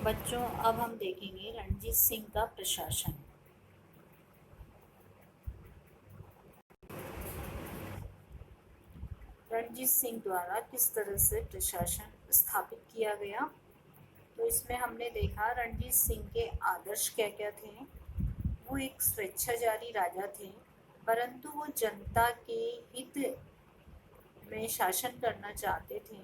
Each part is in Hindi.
बच्चों, अब हम देखेंगे रणजीत सिंह का प्रशासन। रणजीत सिंह द्वारा किस तरह से प्रशासन स्थापित किया गया, तो इसमें हमने देखा रणजीत सिंह के आदर्श क्या क्या थे। वो एक स्वेच्छाचारी राजा थे, परंतु वो जनता के हित में शासन करना चाहते थे।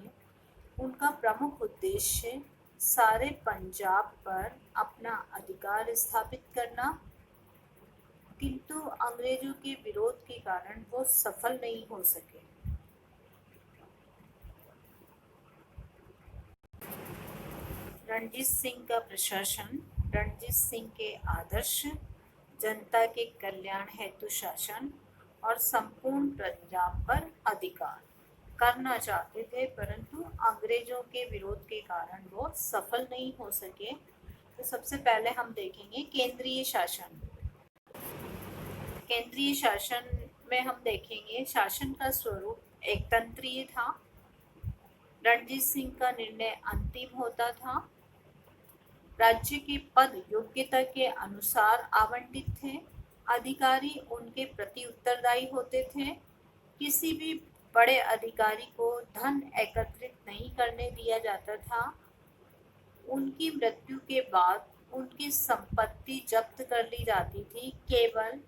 उनका प्रमुख उद्देश्य सारे पंजाब पर अपना अधिकार स्थापित करना, किंतु अंग्रेजों के विरोध के कारण वो सफल नहीं हो सके। रणजीत सिंह का प्रशासन। रणजीत सिंह के आदर्श जनता के कल्याण हेतु शासन और संपूर्ण पंजाब पर अधिकार करना चाहते थे, परंतु अंग्रेजों के विरोध के कारण वो सफल नहीं हो सके। तो सबसे पहले हम देखेंगे केंद्रीय शासन। केंद्रीय शासन में हम देखेंगे शासन का स्वरूप एक तंत्रीय था। रणजीत सिंह का निर्णय अंतिम होता था। राज्य के पद योग्यता के अनुसार आवंटित थे। अधिकारी उनके प्रति उत्तरदायी होते थे। किसी भी बड़े अधिकारी को धन एकत्रित नहीं करने दिया जाता था। उनकी मृत्यु के बाद उनकी संपत्ति जब्त कर ली जाती थी। केवल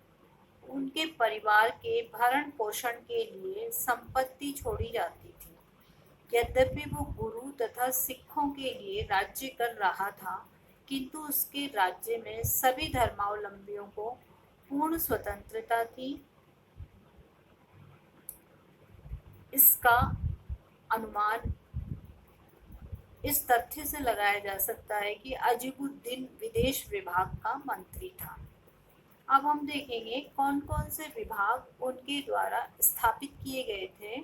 उनके परिवार के भरण पोषण के लिए संपत्ति छोड़ी जाती थी। यद्यपि वो गुरु तथा सिखों के लिए राज्य कर रहा था, किंतु उसके राज्य में सभी धर्मावलंबियों को पूर्ण स्वतंत्रता थी। इसका अनुमान इस तथ्य से लगाया जा सकता है कि अजीबुद्दीन विदेश विभाग का मंत्री था। अब हम देखेंगे कौन कौन से विभाग उनके द्वारा स्थापित किए गए थे।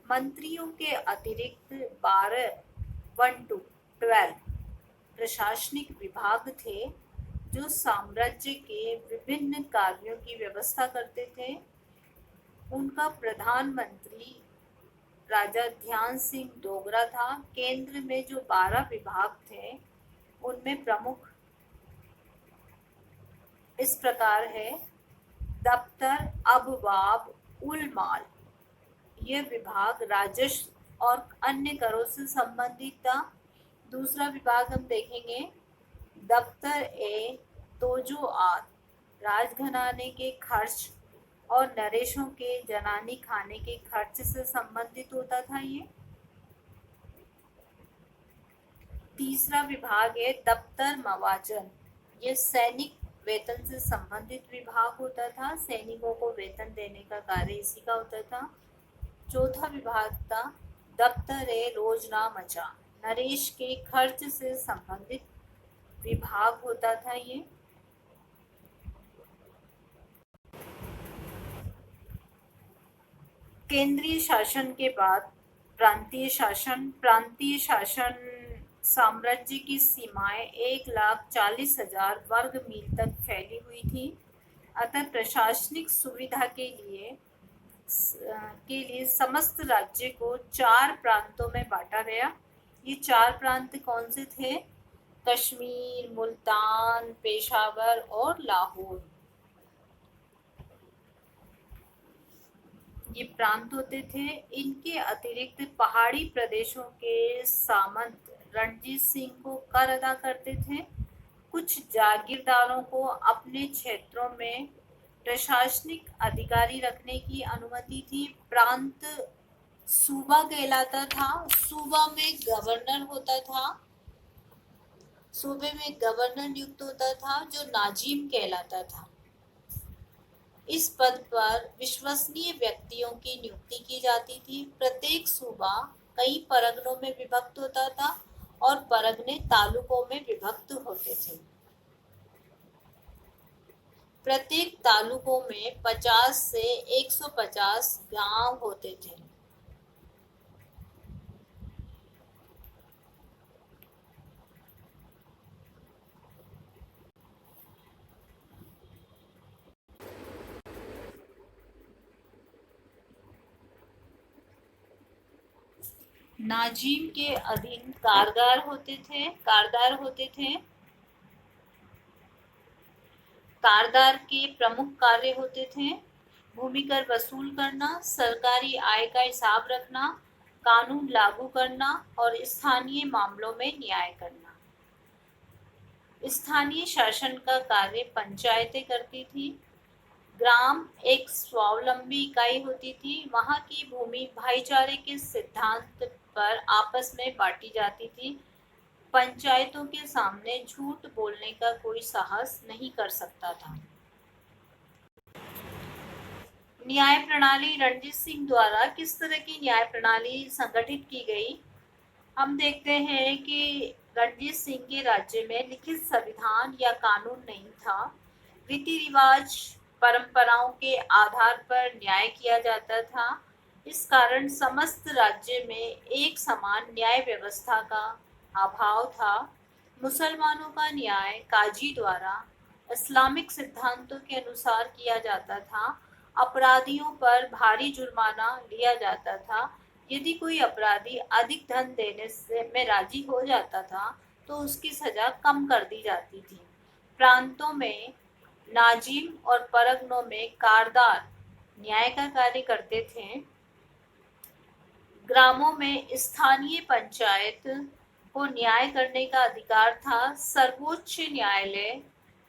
मंत्रियों के अतिरिक्त 12 प्रशासनिक विभाग थे, जो साम्राज्य के विभिन्न कार्यों की व्यवस्था करते थे। उनका प्रधानमंत्री राजा ध्यान सिंह डोगरा था। केंद्र में जो 12 विभाग थे, उनमें प्रमुख इस प्रकार है। दफ्तर अबवाब उल माल, यह विभाग राजस्व और अन्य करों से संबंधित था। दूसरा विभाग हम देखेंगे दफ्तर ए तोजुआत, राजघराने के खर्च और नरेशों के जनानी खाने के खर्च से संबंधित होता था ये। तीसरा विभाग है दफ्तर मवाजन, ये सैनिक वेतन से संबंधित विभाग होता था। सैनिकों को वेतन देने का कार्य इसी का होता था। चौथा विभाग था दफ्तर ए रोजनामचा, नरेश के खर्च से संबंधित विभाग होता था ये। केंद्रीय शासन के बाद प्रांतीय शासन। प्रांतीय शासन साम्राज्य की सीमाएं 1,40,000 वर्ग मील तक फैली हुई थी। अतः प्रशासनिक सुविधा के लिए समस्त राज्य को 4 प्रांतों में बांटा गया। ये 4 प्रांत कौन से थे? कश्मीर, मुल्तान, पेशावर और लाहौर। ये प्रांत होते थे। इनके अतिरिक्त पहाड़ी प्रदेशों के सामंत रणजीत सिंह को कर अदा करते थे। कुछ जागीरदारों को अपने क्षेत्रों में प्रशासनिक अधिकारी रखने की अनुमति थी। प्रांत सूबा कहलाता था। सूबा में गवर्नर होता था। सूबे में गवर्नर नियुक्त होता था, जो नाजिम कहलाता था। इस पद पर विश्वसनीय व्यक्तियों की नियुक्ति की जाती थी। प्रत्येक सूबा कई परगनों में विभक्त होता था और परगने तालुकों में विभक्त होते थे। प्रत्येक तालुकों में 50 से 150 गांव होते थे। नाजिम के अधीन कारदार होते थे। कारदार के प्रमुख कार्य होते थे भूमि कर वसूल करना, सरकारी आय का हिसाब रखना, कानून लागू करना और स्थानीय मामलों में न्याय करना। स्थानीय शासन का कार्य पंचायतें करती थी। ग्राम एक स्वावलंबी इकाई होती थी। वहाँ की भूमि भाईचारे के सिद्धांत पर आपस में बांटी जाती थी। पंचायतों के सामने झूठ बोलने का कोई साहस नहीं कर सकता था। न्याय प्रणाली रणजीत सिंह द्वारा किस तरह की न्याय प्रणाली संगठित की गई? हम देखते हैं कि रणजीत सिंह के राज्य में लिखित संविधान या कानून नहीं था। रीति रिवाज परंपराओं के आधार पर न्याय किया जाता था। इस कारण समस्त राज्य में एक समान न्याय व्यवस्था का अभाव था। मुसलमानों का न्याय काजी द्वारा इस्लामिक सिद्धांतों के अनुसार किया जाता था। अपराधियों पर भारी जुर्माना लिया जाता था। यदि कोई अपराधी अधिक धन देने से में राजी हो जाता था तो उसकी सजा कम कर दी जाती थी। प्रांतों में नाजिम और परगनों में कारदार न्याय का कार्य करते थे। ग्रामों में स्थानीय पंचायत को न्याय करने का अधिकार था। सर्वोच्च न्यायालय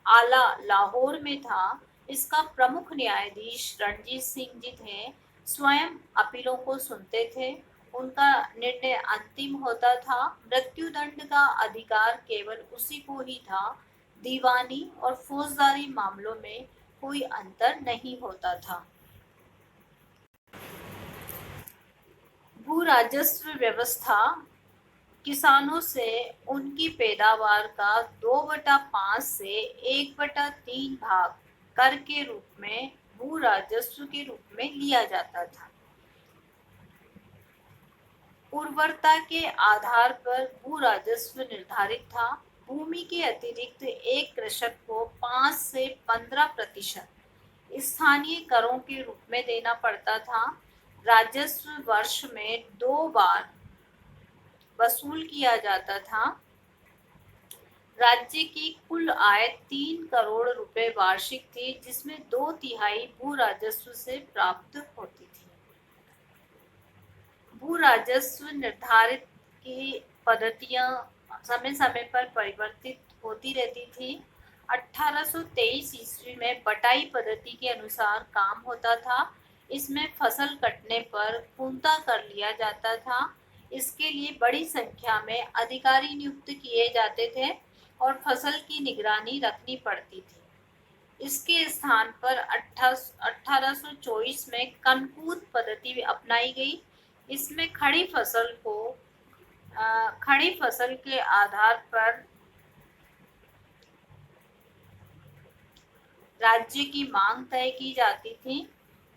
आला लाहौर में था। इसका प्रमुख न्यायाधीश रणजीत सिंह जी थे। स्वयं अपीलों को सुनते थे। उनका निर्णय अंतिम होता था। मृत्युदंड का अधिकार केवल उसी को ही था। दीवानी और फौजदारी मामलों में कोई अंतर नहीं होता था। भू राजस्व व्यवस्था किसानों से उनकी पैदावार का 2/5 से 1/3 भाग कर के रूप में भू राजस्व के रूप में लिया जाता था। उर्वरता के आधार पर भू राजस्व निर्धारित था। भूमि के अतिरिक्त एक कृषक को 5 से 15% स्थानीय करों के रूप में देना पड़ता था। राजस्व वर्ष में 2 बार वसूल किया जाता था। राज्य की कुल आय 3 करोड़ रुपए वार्षिक थी, जिसमें 2/3 भू राजस्व से प्राप्त होती थी। भू राजस्व निर्धारित की पद्धतियां समय समय पर परिवर्तित होती रहती थी। 1823 ईस्वी में बटाई पद्धति के अनुसार काम होता था। इसमें फसल कटने पर पूंता कर लिया जाता था। इसके लिए बड़ी संख्या में अधिकारी नियुक्त किए जाते थे और फसल की निगरानी रखनी पड़ती थी। इसके स्थान पर 1824 में कनकूद पद्धति अपनाई गई। इसमें खड़ी फसल के आधार पर राज्य की मांग तय की जाती थी।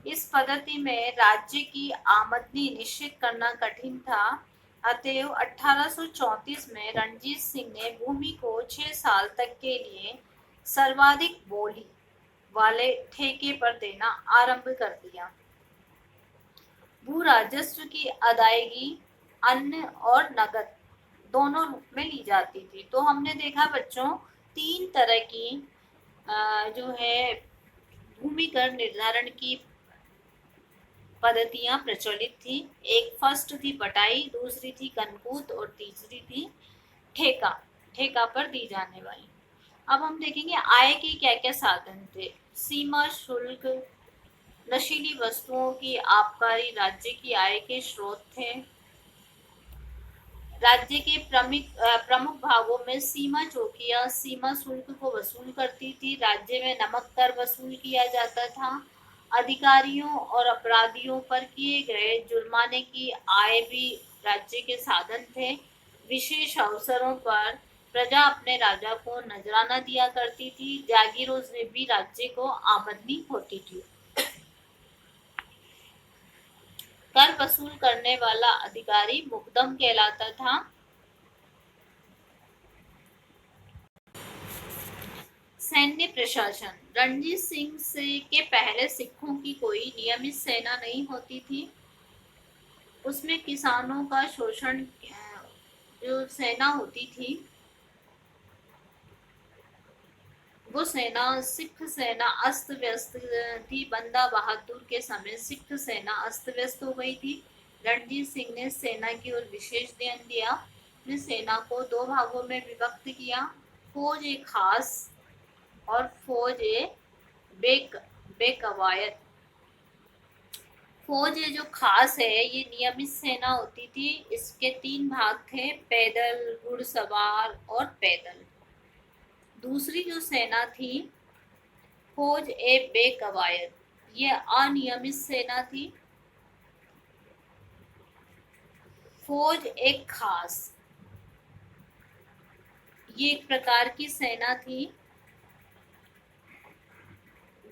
इस पद्धति में राज्य की आमदनी निश्चित करना कठिन था। अतएव 1834 में रणजीत सिंह ने भूमि को 6 साल तक के लिए सर्वाधिक बोली वाले ठेके पर देना आरंभ कर दिया। भू राजस्व की अदायगी अन्य और नगद दोनों रूप में ली जाती थी। तो हमने देखा बच्चों 3 तरह की जो है भूमि कर निर्धारण की पद्धतियां प्रचलित थी। एक फर्स्ट थी बटाई, दूसरी थी कनकूद और तीसरी थी ठेका पर दी जाने वाली। अब हम देखेंगे आय के क्या क्या साधन थे। सीमा शुल्क, नशीली वस्तुओं की आबकारी राज्य की आय के स्रोत थे। राज्य के प्रमुख भागों में सीमा चौकियां सीमा शुल्क को वसूल करती थी। राज्य में नमक कर वसूल किया जाता था। अधिकारियों और अपराधियों पर किए गए जुर्माने की आय भी राज्य के साधन थे। विशेष अवसरों पर प्रजा अपने राजा को नजराना दिया करती थी। जागीरों से भी राज्य को आमदनी होती थी। कर वसूल करने वाला अधिकारी मुकदम कहलाता था। सैन्य प्रशासन रणजीत सिंह से के पहले सिखों की कोई नियमित सेना नहीं होती थी। उसमें किसानों का शोषण, जो सेना होती थी वो सेना, सिख सेना अस्त व्यस्त थी। बंदा बहादुर के समय सिख सेना अस्त व्यस्त हो गई थी। रणजीत सिंह ने सेना की ओर विशेष ध्यान दिया। ने सेना को दो भागों में विभक्त किया, फौज ए खास और फौज ए बेकवायत। फौज ये जो खास है ये नियमित सेना होती थी। इसके तीन भाग थे, पैदल, घुड़सवार और पैदल। दूसरी जो सेना थी फौज ए बेकवायत, ये अनियमित सेना थी। फौज एक खास, ये एक प्रकार की सेना थी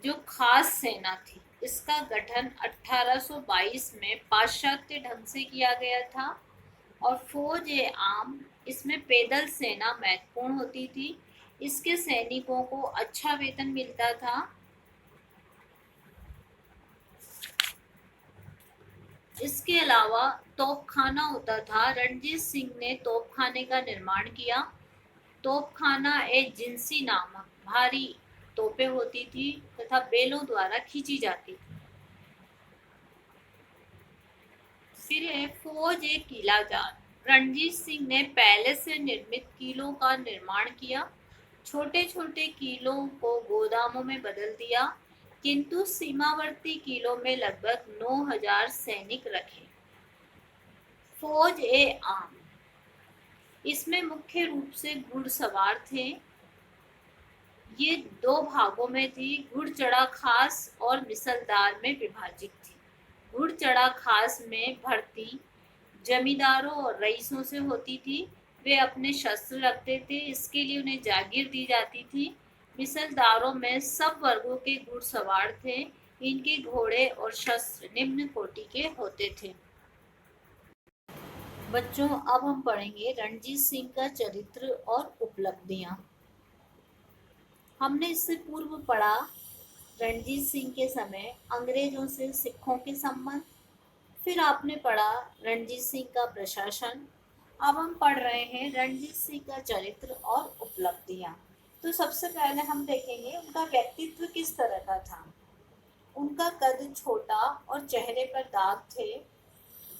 जो खास सेना थी। इसका गठन 1822 में पाश्चात्य ढंग से किया गया था। और फौज ए आम, इसमें पैदल सेना महत्वपूर्ण होती थी। इसके सैनिकों को अच्छा वेतन मिलता था। इसके अलावा तोपखाना होता था। रणजीत सिंह ने तोपखाने का निर्माण किया। तोपखाना एक जिंसी नामक भारी तोपें होती थी तथा बैलों द्वारा खींची जाती थी। फिर है फौज एक किलाजात। रणजीत सिंह ने पहले से निर्मित किलों का निर्माण किया। छोटे छोटे किलों को गोदामों में बदल दिया, किंतु सीमावर्ती किलों में लगभग 9,000 सैनिक रखे। फौज ए आम, इसमें मुख्य रूप से घुड़सवार थे। ये दो भागों में थी, घुड़चढ़ा खास और मिसलदार में विभाजित थी। घुड़चढ़ा खास में भर्ती जमींदारों और रईसों से होती थी। वे अपने शस्त्र रखते थे, इसके लिए उन्हें जागीर दी जाती थी। मिसलदारों में सब वर्गों के घुड़सवार थे। इनके घोड़े और शस्त्र निम्न कोटि के होते थे। बच्चों, अब हम पढ़ेंगे रणजीत सिंह का चरित्र और उपलब्धियां। हमने इससे पूर्व पढ़ा रणजीत सिंह के समय अंग्रेजों से सिखों के संबंध। फिर आपने पढ़ा रणजीत सिंह का प्रशासन। अब हम पढ़ रहे हैं रणजीत सिंह का चरित्र और उपलब्धियां। तो सबसे पहले हम देखेंगे उनका व्यक्तित्व किस तरह का था। उनका कद छोटा और चेहरे पर दाग थे।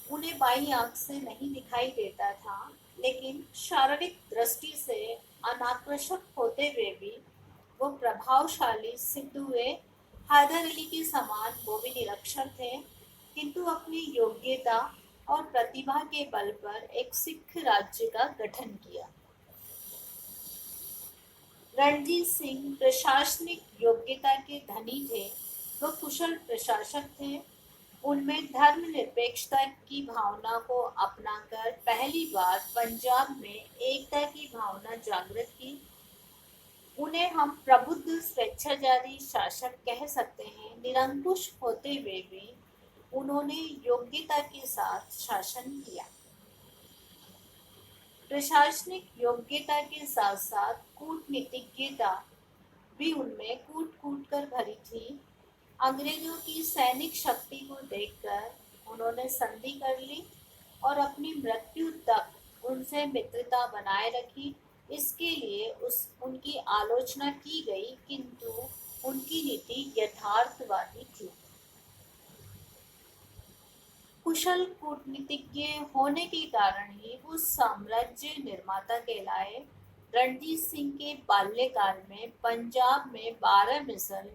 उन्हें बाईं आंख से नहीं दिखाई देता था, लेकिन शारीरिक दृष्टि से अनाकर्षक होते हुए भी वो प्रभावशाली सिद्ध हुए। हैदर अली के समान वो भी निरक्षर थे, किंतु अपनी योग्यता और प्रतिभा के बल पर एक सिख राज्य का गठन किया। रणजीत सिंह प्रशासनिक योग्यता के धनी थे। वो कुशल प्रशासक थे। उनमें धर्मनिरपेक्षता की भावना को अपनाकर पहली बार पंजाब में एकता की भावना जागृत की। उन्हें हम प्रबुद्ध स्वेच्छाचारी शासक कह सकते हैं। निरंकुश होते हुए भी उन्होंने योग्यता के साथ शासन किया। प्रशासनिक योग्यता के साथ साथ कूटनीतिज्ञता भी उनमें कूट कूट कर भरी थी। अंग्रेजों की सैनिक शक्ति को देखकर उन्होंने संधि कर ली और अपनी मृत्यु तक उनसे मित्रता बनाए रखी। इसके लिए उनकी आलोचना की गई, किंतु उनकी नीति यथार्थवादी थी। कुशल कूटनीतिज्ञ होने के कारण ही वो साम्राज्य निर्माता कहलाए। रणजीत सिंह के बाल्यकाल में पंजाब में 12 मिसल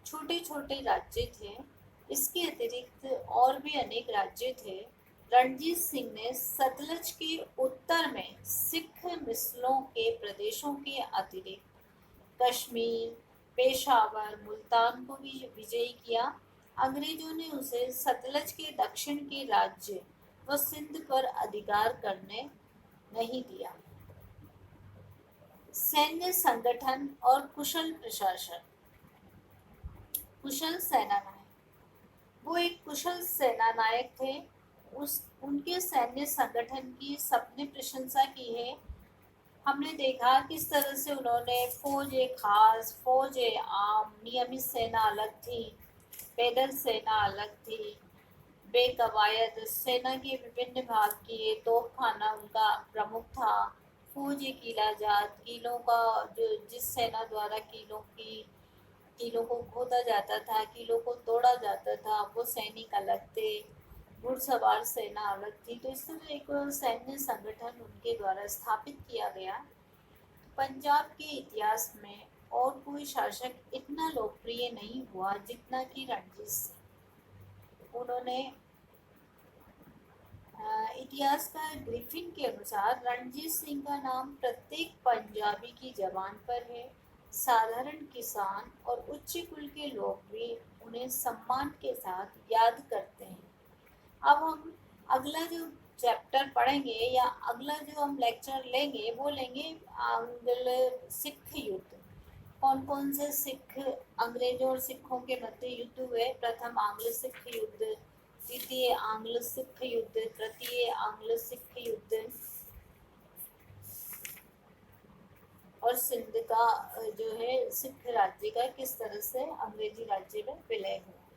छोटे छोटे राज्य थे। इसके अतिरिक्त और भी अनेक राज्य थे। रणजीत सिंह ने सतलज के उत्तर में सिख मिसलों के प्रदेशों के अतिरिक्त कश्मीर, पेशावर, मुल्तान को भी विजयी किया। अंग्रेजों ने उसे सतलज के दक्षिण के राज्य व सिंध पर अधिकार करने नहीं दिया। सैन्य संगठन और कुशल प्रशासन। कुशल सेनानायक, वो एक कुशल सेनानायक थे। उनके सैन्य संगठन की सबने प्रशंसा की है। हमने देखा किस तरह से उन्होंने फौज ए खास, फौज ए आम, नियमित सेना अलग थी, पैदल सेना अलग थी, बेकवायद सेना के विभिन्न भाग किए, तोपखाना उनका प्रमुख था। फौज एक किला जात, किलों का जो जिस सेना द्वारा किलों को खोदा जाता था, किलों को तोड़ा जाता था, वो सैनिक अलग थे, घुड़सवार सेना अलग थी। तो इस तरह एक सैन्य संगठन उनके द्वारा स्थापित किया गया। पंजाब के इतिहास में और कोई शासक इतना लोकप्रिय नहीं हुआ जितना कि रणजीत सिंह। उन्होंने इतिहासकार ग्रिफिन के अनुसार रणजीत सिंह का नाम प्रत्येक पंजाबी की जबान पर है। साधारण किसान और उच्च कुल के लोग भी उन्हें सम्मान के साथ याद करते हैं। अब हम अगला जो चैप्टर पढ़ेंगे या अगला जो हम लेक्चर लेंगे वो लेंगे आंग्ल सिख युद्ध। कौन कौन से सिख अंग्रेजों और सिखों के मध्य युद्ध हुए। प्रथम आंग्ल सिख युद्ध, द्वितीय आंग्ल सिख युद्ध, तृतीय आंग्ल सिख युद्ध और सिंध का जो है सिख राज्य का किस तरह से अंग्रेजी राज्य में विलय हुआ।